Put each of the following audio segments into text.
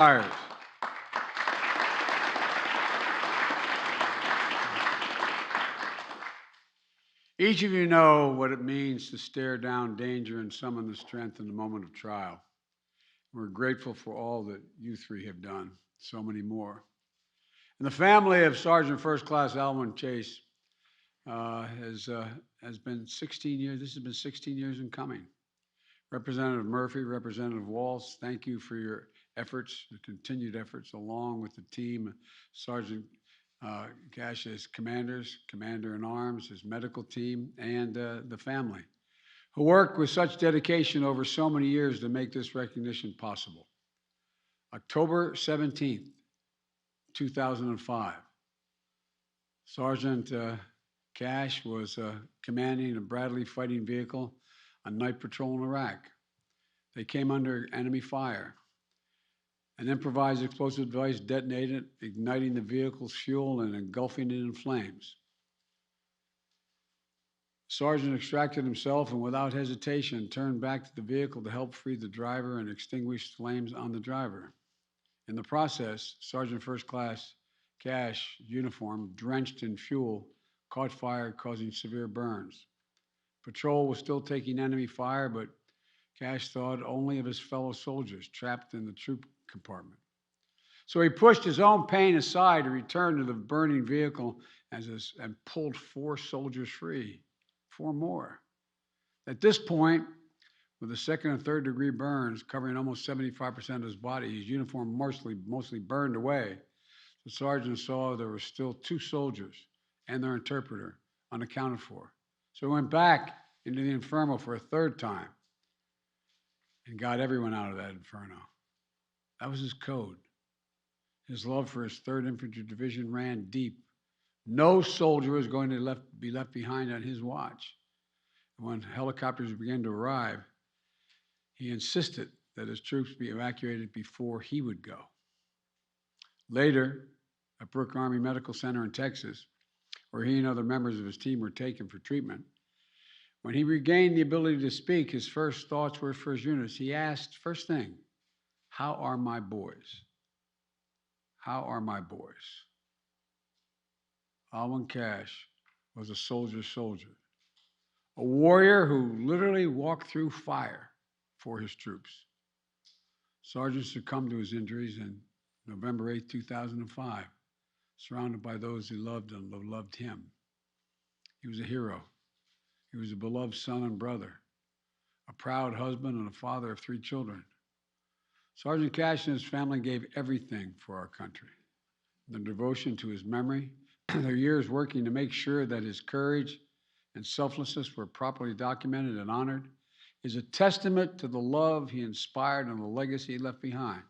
Fires. Each of you know what it means to stare down danger and summon the strength in the moment of trial. We're grateful for all that you three have done, so many more. And the family of Sergeant First Class Alwyn Chase has been 16 years. This has been 16 years in coming. Representative Murphy, Representative Walz, thank you for your efforts, the continued efforts, along with the team, Sergeant Cash as commanders, Commander-in-Arms, his medical team, and the family, who worked with such dedication over so many years to make this recognition possible. October 17th, 2005, Sergeant Cash was commanding a Bradley fighting vehicle on night patrol in Iraq. They came under enemy fire. An improvised explosive device detonated, igniting the vehicle's fuel and engulfing it in flames. The sergeant extracted himself and without hesitation turned back to the vehicle to help free the driver and extinguish flames on the driver. In the process, Sergeant First Class Cash uniform, drenched in fuel, caught fire, causing severe burns. Patrol was still taking enemy fire, but Cash thought only of his fellow soldiers trapped in the troop compartment. So he pushed his own pain aside to return to the burning vehicle and pulled 4 soldiers free, 4 more. At this point, with the 2nd and 3rd degree burns covering almost 75% of his body, his uniform mostly burned away. The sergeant saw there were still 2 soldiers and their interpreter unaccounted for. So he went back into the inferno for a 3rd time and got everyone out of that inferno. That was his code. His love for his 3rd Infantry Division ran deep. No soldier was going to be left behind on his watch. And when helicopters began to arrive, he insisted that his troops be evacuated before he would go. Later, at Brooke Army Medical Center in Texas, where he and other members of his team were taken for treatment, when he regained the ability to speak, his first thoughts were for his units. He asked, first thing, how are my boys? How are my boys? Alwyn Cash was a soldier, a warrior who literally walked through fire for his troops. Sergeant succumbed to his injuries in November 8, 2005, surrounded by those he loved and loved him. He was a hero. He was a beloved son and brother, a proud husband and a father of 3 children. Sergeant Cash and his family gave everything for our country. Their devotion to his memory, their years working to make sure that his courage and selflessness were properly documented and honored, is a testament to the love he inspired and the legacy he left behind.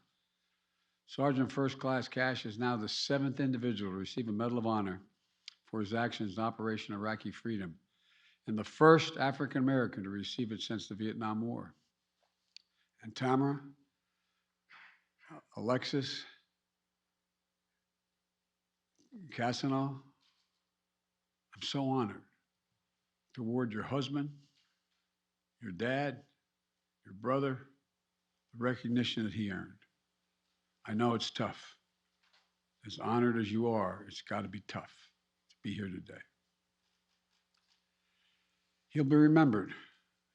Sergeant First Class Cash is now the 7th individual to receive a Medal of Honor for his actions in Operation Iraqi Freedom, and the first African American to receive it since the Vietnam War. And Tamara, Alexis, Cassano, I'm so honored to award your husband, your dad, your brother, the recognition that he earned. I know it's tough. As honored as you are, it's got to be tough to be here today. He'll be remembered.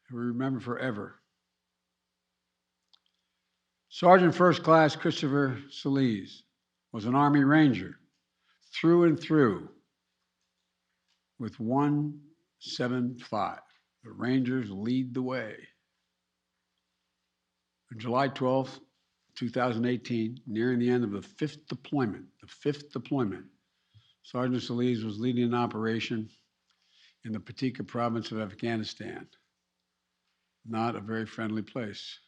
He'll be remembered forever. Sergeant First Class Christopher Solis was an Army Ranger through and through with 175. The Rangers lead the way. On July 12th, 2018, nearing the end of the 5th deployment, Sergeant Solis was leading an operation in the Patika province of Afghanistan, not a very friendly place,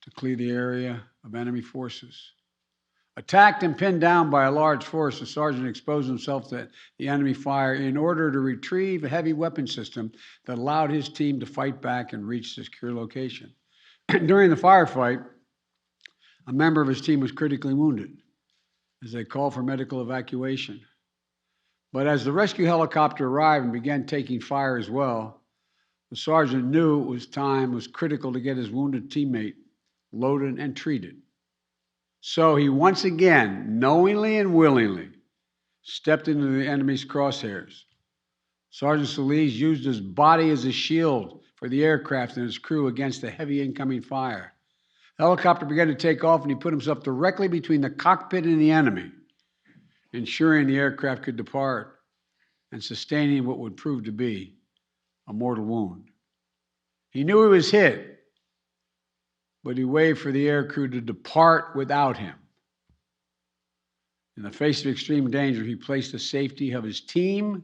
to clear the area of enemy forces. Attacked and pinned down by a large force, the sergeant exposed himself to the enemy fire in order to retrieve a heavy weapon system that allowed his team to fight back and reach the secure location. During the firefight, a member of his team was critically wounded as they called for medical evacuation. But as the rescue helicopter arrived and began taking fire as well, the sergeant knew it was critical to get his wounded teammate loaded and treated. So he once again, knowingly and willingly, stepped into the enemy's crosshairs. Sergeant Solis used his body as a shield for the aircraft and its crew against the heavy incoming fire. The helicopter began to take off, and he put himself directly between the cockpit and the enemy, ensuring the aircraft could depart and sustaining what would prove to be a mortal wound. He knew he was hit, but he waved for the aircrew to depart without him. In the face of extreme danger, he placed the safety of his team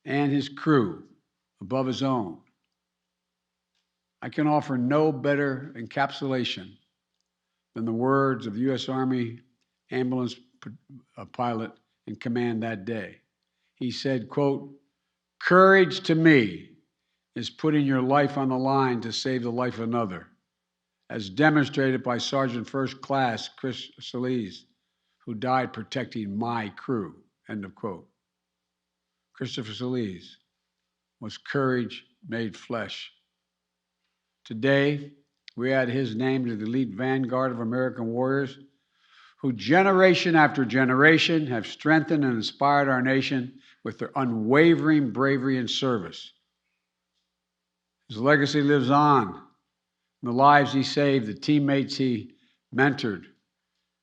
and his crew above his own. I can offer no better encapsulation than the words of the U.S. Army ambulance pilot in command that day. He said, quote, "Courage to me is putting your life on the line to save the life of another, as demonstrated by Sergeant First Class Chris Solis, who died protecting my crew," end of quote. Christopher Solis was courage made flesh. Today, we add his name to the elite vanguard of American warriors who generation after generation have strengthened and inspired our nation with their unwavering bravery and service. His legacy lives on in the lives he saved, the teammates he mentored,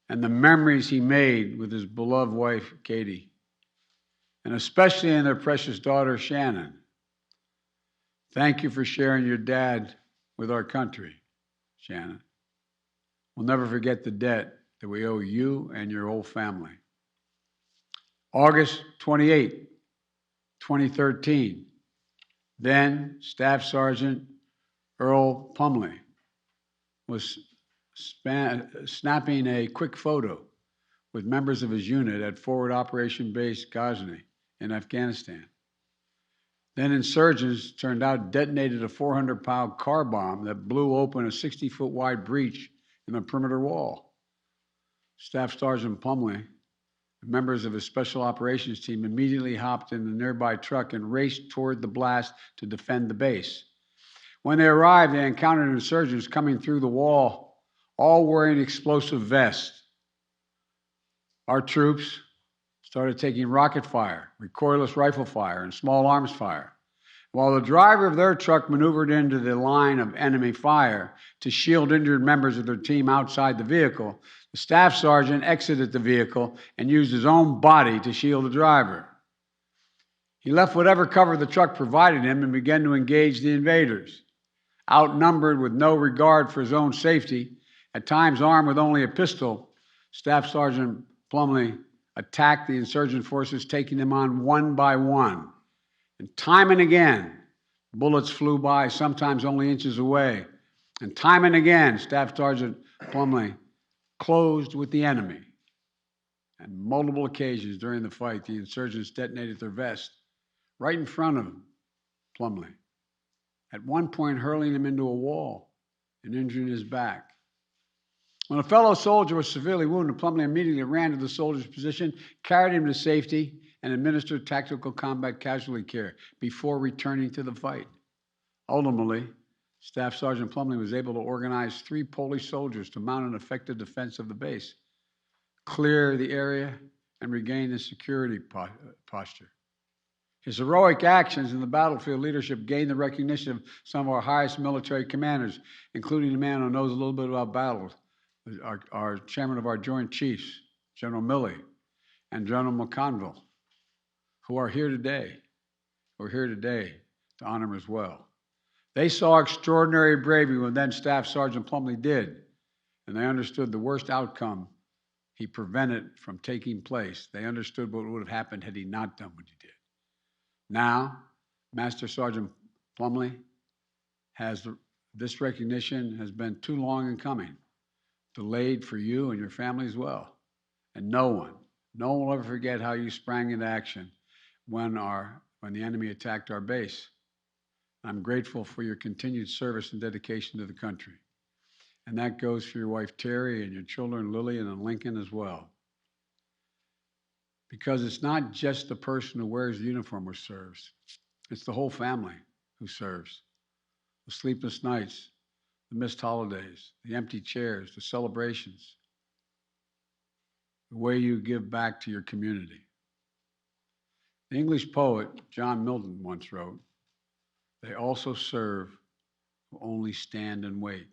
and the memories he made with his beloved wife, Katie, and especially in their precious daughter, Shannon. Thank you for sharing your dad with our country, Shannon. We'll never forget the debt that we owe you and your whole family. August 28, 2013, then Staff Sergeant Earl Plumley was snapping a quick photo with members of his unit at Forward Operation Base Ghazni in Afghanistan. Then insurgents, turned out, detonated a 400-pound car bomb that blew open a 60-foot wide breach in the perimeter wall. Staff Sergeant Plumley and members of his special operations team immediately hopped in the nearby truck and raced toward the blast to defend the base. When they arrived, they encountered insurgents coming through the wall, all wearing explosive vests. Our troops started taking rocket fire, recoilless rifle fire, and small arms fire, while the driver of their truck maneuvered into the line of enemy fire to shield injured members of their team outside the vehicle. The staff sergeant exited the vehicle and used his own body to shield the driver. He left whatever cover the truck provided him and began to engage the invaders. Outnumbered with no regard for his own safety, at times armed with only a pistol, Staff Sergeant Plumley attacked the insurgent forces, taking them on one by one. And time and again, bullets flew by, sometimes only inches away. And time and again, Staff Sergeant Plumley closed with the enemy. On multiple occasions during the fight, the insurgents detonated their vests right in front of Plumley, at one point hurling him into a wall and injuring his back. When a fellow soldier was severely wounded, Plumley immediately ran to the soldier's position, carried him to safety, and administered tactical combat casualty care before returning to the fight. Ultimately, Staff Sergeant Plumley was able to organize 3 Polish soldiers to mount an effective defense of the base, clear the area, and regain the security posture. His heroic actions in the battlefield leadership gained the recognition of some of our highest military commanders, including the man who knows a little bit about battles, our chairman of our Joint Chiefs, General Milley, and General McConville, who are here today. To honor him as well. They saw extraordinary bravery when then Staff Sergeant Plumley did, and they understood the worst outcome he prevented from taking place. They understood what would have happened had he not done what he did. Now, Master Sergeant Plumley this recognition has been too long in coming, delayed for you and your family as well. And no one will ever forget how you sprang into action when the enemy attacked our base. I'm grateful for your continued service and dedication to the country. And that goes for your wife, Terry, and your children, Lillian and Lincoln, as well. Because it's not just the person who wears the uniform who serves. It's the whole family who serves. The sleepless nights, the missed holidays, the empty chairs, the celebrations, the way you give back to your community. The English poet John Milton once wrote, "They also serve who only stand and wait.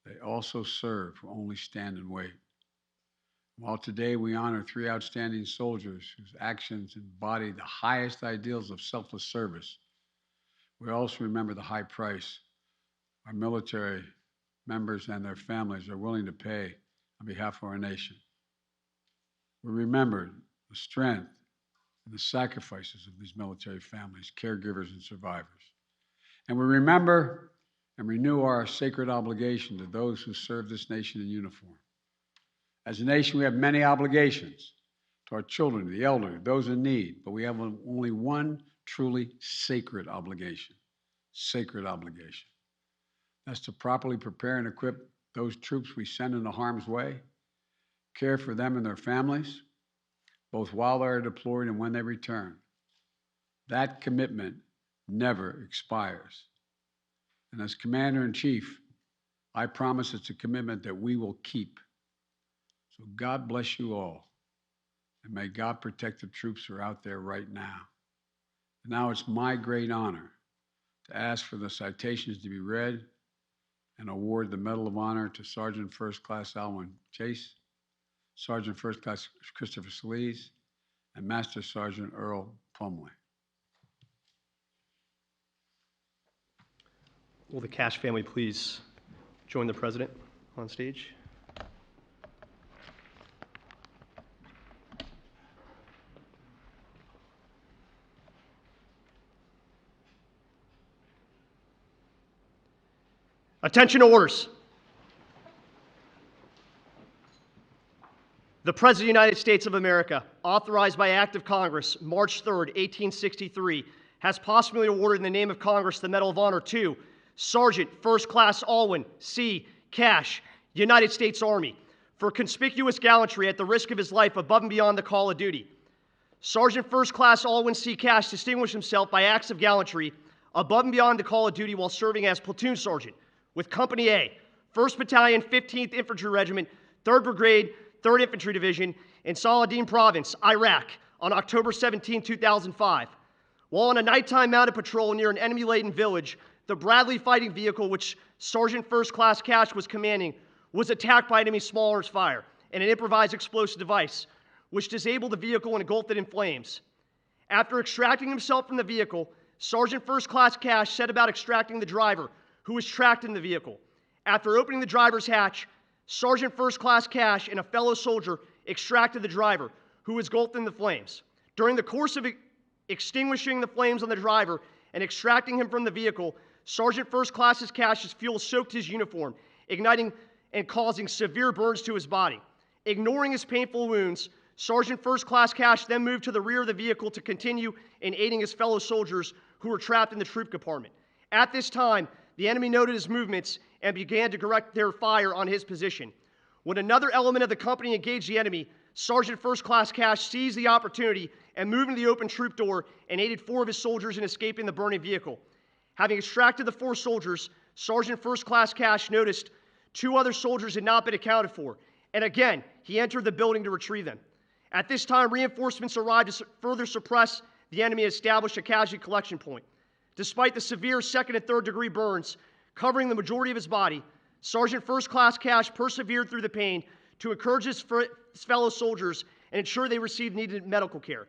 They also serve who only stand and wait." While today we honor three outstanding soldiers whose actions embody the highest ideals of selfless service, we also remember the high price our military members and their families are willing to pay on behalf of our nation. We remember the strength and the sacrifices of these military families, caregivers, and survivors. And we remember and renew our sacred obligation to those who serve this nation in uniform. As a nation, we have many obligations to our children, the elderly, those in need, but we have only one truly sacred obligation. Sacred obligation. That's to properly prepare and equip those troops we send into harm's way, care for them and their families, both while they're deployed and when they return. That commitment never expires. And as Commander-in-Chief, I promise it's a commitment that we will keep. So God bless you all, and may God protect the troops who are out there right now. And now it's my great honor to ask for the citations to be read and award the Medal of Honor to Sergeant First Class Alwyn Chase, Sergeant First Class Christopher Slees, and Master Sergeant Earl Plumley. Will the Cash family please join the President on stage? Attention to orders. The President of the United States of America, authorized by Act of Congress, March 3rd, 1863, has posthumously awarded in the name of Congress the Medal of Honor to Sergeant First Class Alwyn C. Cash, United States Army, for conspicuous gallantry at the risk of his life above and beyond the call of duty. Sergeant First Class Alwyn C. Cash distinguished himself by acts of gallantry above and beyond the call of duty while serving as platoon sergeant with Company A, 1st Battalion, 15th Infantry Regiment, 3rd Brigade, 3rd Infantry Division in Saladin Province, Iraq, on October 17, 2005. While on a nighttime mounted patrol near an enemy-laden village, the Bradley fighting vehicle which Sergeant First Class Cash was commanding was attacked by enemy small arms fire and an improvised explosive device, which disabled the vehicle and engulfed it in flames. After extracting himself from the vehicle, Sergeant First Class Cash set about extracting the driver, who was trapped in the vehicle. After opening the driver's hatch, Sergeant First Class Cash and a fellow soldier extracted the driver, who was engulfed in the flames. During the course of extinguishing the flames on the driver and extracting him from the vehicle, Sergeant First Class Cash's fuel soaked his uniform, igniting and causing severe burns to his body. Ignoring his painful wounds, Sergeant First Class Cash then moved to the rear of the vehicle to continue in aiding his fellow soldiers who were trapped in the troop compartment. At this time, the enemy noted his movements and began to direct their fire on his position. When another element of the company engaged the enemy, Sergeant First Class Cash seized the opportunity and moved into the open troop door and aided 4 of his soldiers in escaping the burning vehicle. Having extracted the 4 soldiers, Sergeant First Class Cash noticed 2 other soldiers had not been accounted for, and again, he entered the building to retrieve them. At this time, reinforcements arrived to further suppress the enemy and establish a casualty collection point. Despite the severe 2nd and 3rd degree burns covering the majority of his body, Sergeant First Class Cash persevered through the pain to encourage his fellow soldiers and ensure they received needed medical care.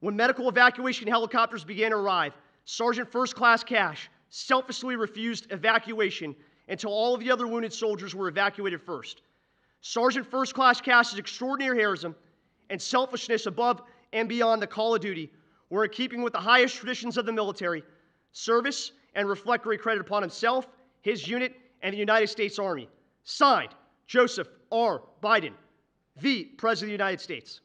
When medical evacuation helicopters began to arrive, Sergeant First Class Cash selfishly refused evacuation until all of the other wounded soldiers were evacuated first. Sergeant First Class Cash's extraordinary heroism and selfishness above and beyond the call of duty were in keeping with the highest traditions of the military service and reflect great credit upon himself, his unit, and the United States Army. Signed, Joseph R. Biden, the President of the United States.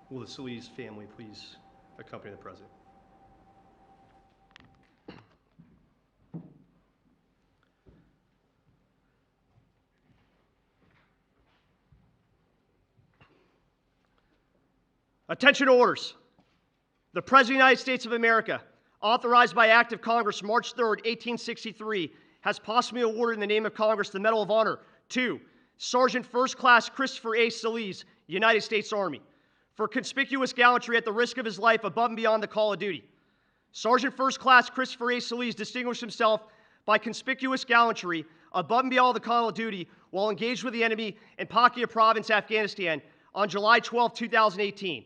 Will the Slees family please accompany the President? Attention orders. The President of the United States of America, authorized by Act of Congress March 3rd, 1863, has possibly awarded in the name of Congress the Medal of Honor to Sergeant First Class Christopher A. Solis, United States Army, for conspicuous gallantry at the risk of his life above and beyond the call of duty. Sergeant First Class Christopher A. Solis distinguished himself by conspicuous gallantry above and beyond the call of duty while engaged with the enemy in Paktia Province, Afghanistan on July 12, 2018.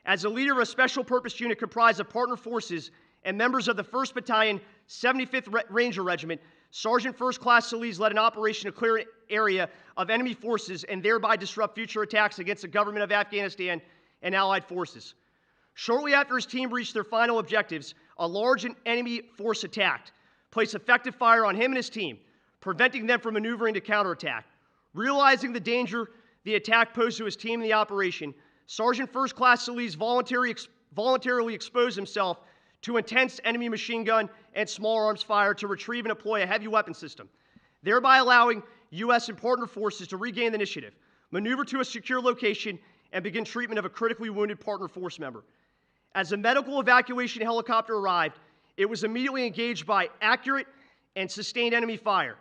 As a leader of a special purpose unit comprised of partner forces and members of the 1st Battalion, 75th Ranger Regiment, Sergeant First Class Solis led an operation to clear an area of enemy forces and thereby disrupt future attacks against the government of Afghanistan and allied forces. Shortly after his team reached their final objectives, a large enemy force attacked, placed effective fire on him and his team, preventing them from maneuvering to counterattack. Realizing the danger the attack posed to his team in the operation, Sergeant First Class Solis voluntarily exposed himself to intense enemy machine gun and small arms fire to retrieve and deploy a heavy weapon system, thereby allowing U.S. and partner forces to regain the initiative, maneuver to a secure location, and begin treatment of a critically wounded partner force member. As the medical evacuation helicopter arrived, it was immediately engaged by accurate and sustained enemy fire.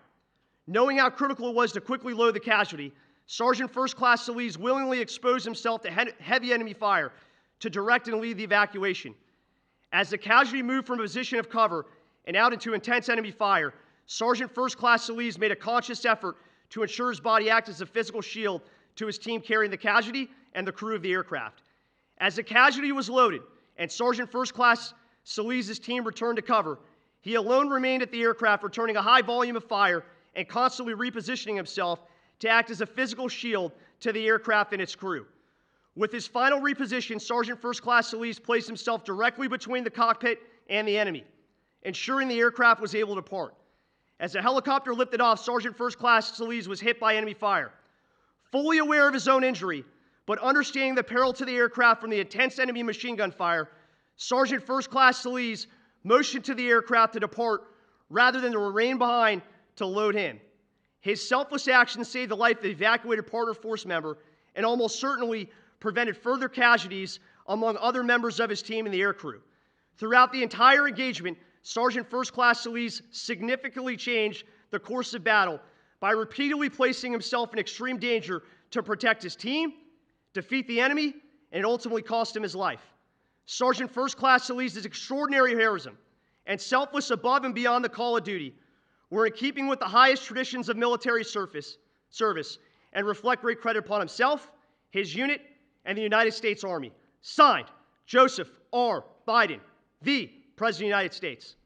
Knowing how critical it was to quickly load the casualty, Sergeant First Class Solis willingly exposed himself to heavy enemy fire to direct and lead the evacuation. As the casualty moved from a position of cover and out into intense enemy fire, Sergeant First Class Solis made a conscious effort to ensure his body acted as a physical shield to his team carrying the casualty and the crew of the aircraft. As the casualty was loaded and Sergeant First Class Solis' team returned to cover, he alone remained at the aircraft, returning a high volume of fire and constantly repositioning himself to act as a physical shield to the aircraft and its crew. With his final reposition, Sergeant First Class Solis placed himself directly between the cockpit and the enemy, ensuring the aircraft was able to depart. As the helicopter lifted off, Sergeant First Class Solis was hit by enemy fire. Fully aware of his own injury, but understanding the peril to the aircraft from the intense enemy machine gun fire, Sergeant First Class Solis motioned to the aircraft to depart rather than to remain behind to load him. His selfless action saved the life of the evacuated partner force member and almost certainly prevented further casualties among other members of his team and the aircrew. Throughout the entire engagement, Sergeant First Class Solis significantly changed the course of battle by repeatedly placing himself in extreme danger to protect his team, defeat the enemy, and ultimately cost him his life. Sergeant First Class Solis' extraordinary heroism and selfless above and beyond the call of duty were in keeping with the highest traditions of military service and reflect great credit upon himself, his unit, and the United States Army. Signed, Joseph R. Biden, the President of the United States.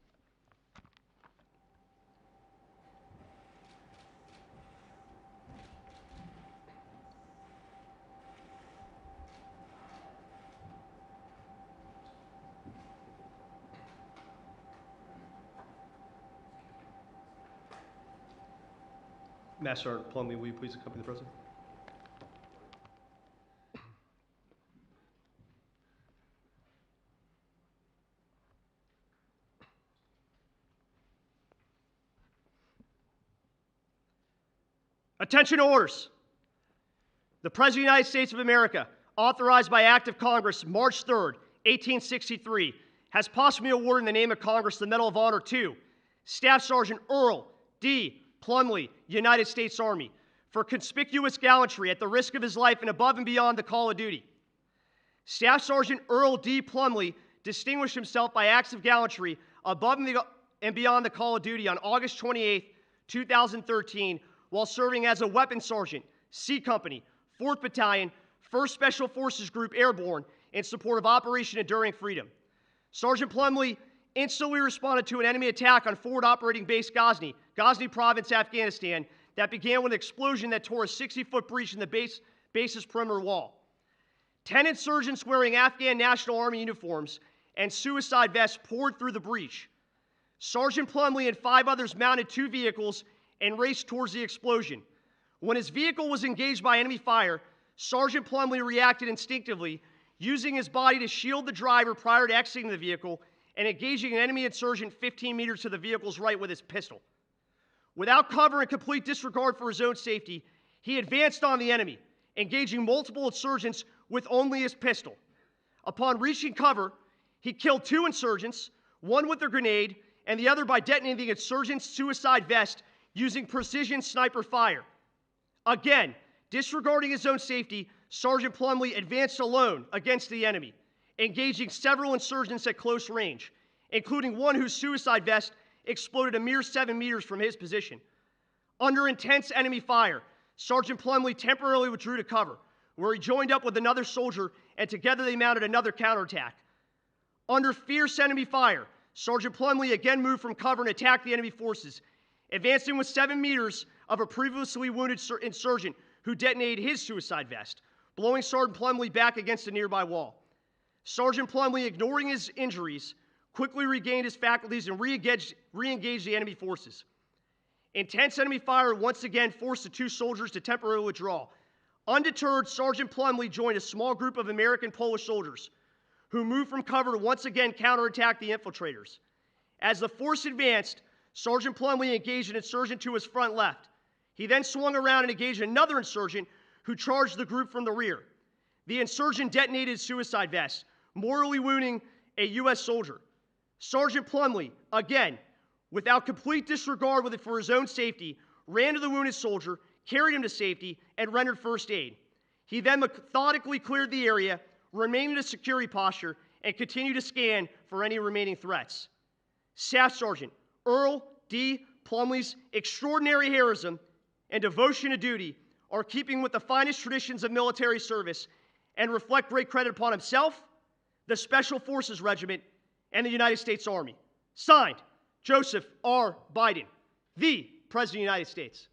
Master Sergeant Plumley, will you please accompany the President? Attention orders. The President of the United States of America, authorized by Act of Congress March 3rd, 1863, has possibly awarded in the name of Congress the Medal of Honor to Staff Sergeant Earl D. Plumley, United States Army, for conspicuous gallantry at the risk of his life and above and beyond the call of duty. Staff Sergeant Earl D. Plumley distinguished himself by acts of gallantry above and beyond the call of duty on August 28, 2013, while serving as a weapons sergeant, C Company, 4th Battalion, 1st Special Forces Group Airborne, in support of Operation Enduring Freedom. Sergeant Plumley instantly responded to an enemy attack on Forward Operating Base Ghazni Province, Afghanistan, that began with an explosion that tore a 60-foot breach in the base's perimeter wall. 10 insurgents wearing Afghan National Army uniforms and suicide vests poured through the breach. Sergeant Plumley and 5 others mounted 2 vehicles and raced towards the explosion. When his vehicle was engaged by enemy fire, Sergeant Plumley reacted instinctively, using his body to shield the driver prior to exiting the vehicle and engaging an enemy insurgent 15 meters to the vehicle's right with his pistol. Without cover and complete disregard for his own safety, he advanced on the enemy, engaging multiple insurgents with only his pistol. Upon reaching cover, he killed 2 insurgents, one with a grenade and the other by detonating the insurgent's suicide vest using precision sniper fire. Again, disregarding his own safety, Sergeant Plumlee advanced alone against the enemy, engaging several insurgents at close range, including one whose suicide vest exploded a mere 7 meters from his position. Under intense enemy fire, Sergeant Plumlee temporarily withdrew to cover, where he joined up with another soldier, and together they mounted another counterattack. Under fierce enemy fire, Sergeant Plumlee again moved from cover and attacked the enemy forces, advancing with 7 meters of a previously wounded insurgent who detonated his suicide vest, blowing Sergeant Plumlee back against a nearby wall. Sergeant Plumlee, ignoring his injuries, quickly regained his faculties and re-engaged the enemy forces. Intense enemy fire once again forced the 2 soldiers to temporarily withdraw. Undeterred, Sergeant Plumlee joined a small group of American Polish soldiers who moved from cover to once again counterattack the infiltrators. As the force advanced, Sergeant Plumlee engaged an insurgent to his front left. He then swung around and engaged another insurgent who charged the group from the rear. The insurgent detonated his suicide vest, mortally wounding a U.S. soldier. Sergeant Plumlee, again, without complete disregard for his own safety, ran to the wounded soldier, carried him to safety, and rendered first aid. He then methodically cleared the area, remained in a security posture, and continued to scan for any remaining threats. Staff Sergeant Earl D. Plumlee's extraordinary heroism and devotion to duty are keeping with the finest traditions of military service and reflect great credit upon himself, the Special Forces Regiment, and the United States Army. Signed, Joseph R. Biden, the President of the United States.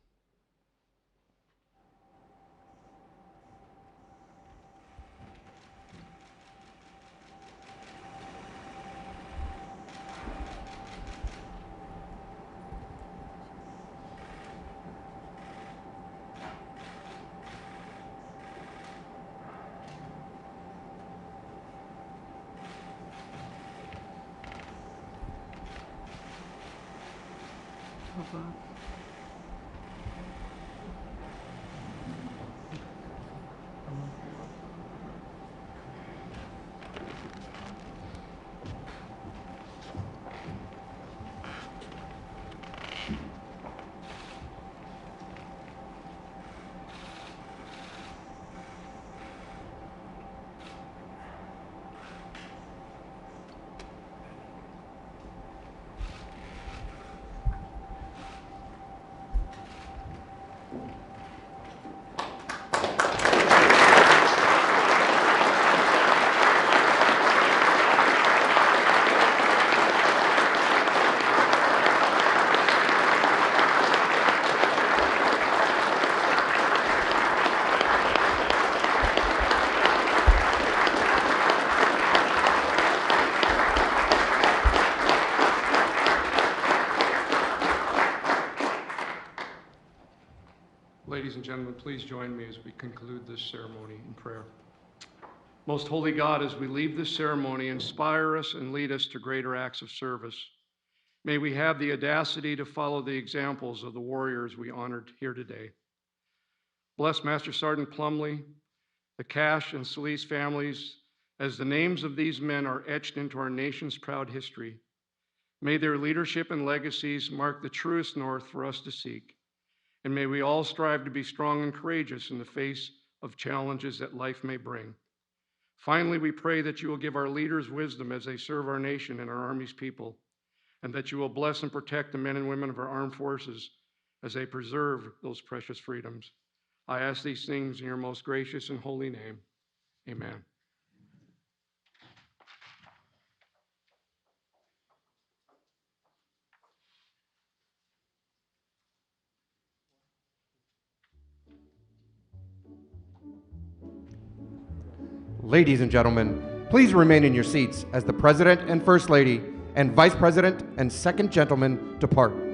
Ladies and gentlemen, please join me as we conclude this ceremony in prayer. Most holy God, as we leave this ceremony, inspire us and lead us to greater acts of service. May we have the audacity to follow the examples of the warriors we honored here today. Bless Master Sergeant Plumlee, the Cash and Solis families, as the names of these men are etched into our nation's proud history. May their leadership and legacies mark the truest north for us to seek. And may we all strive to be strong and courageous in the face of challenges that life may bring. Finally, we pray that you will give our leaders wisdom as they serve our nation and our Army's people, and that you will bless and protect the men and women of our armed forces as they preserve those precious freedoms. I ask these things in your most gracious and holy name. Amen. Ladies and gentlemen, please remain in your seats as the President and First Lady and Vice President and Second Gentleman depart.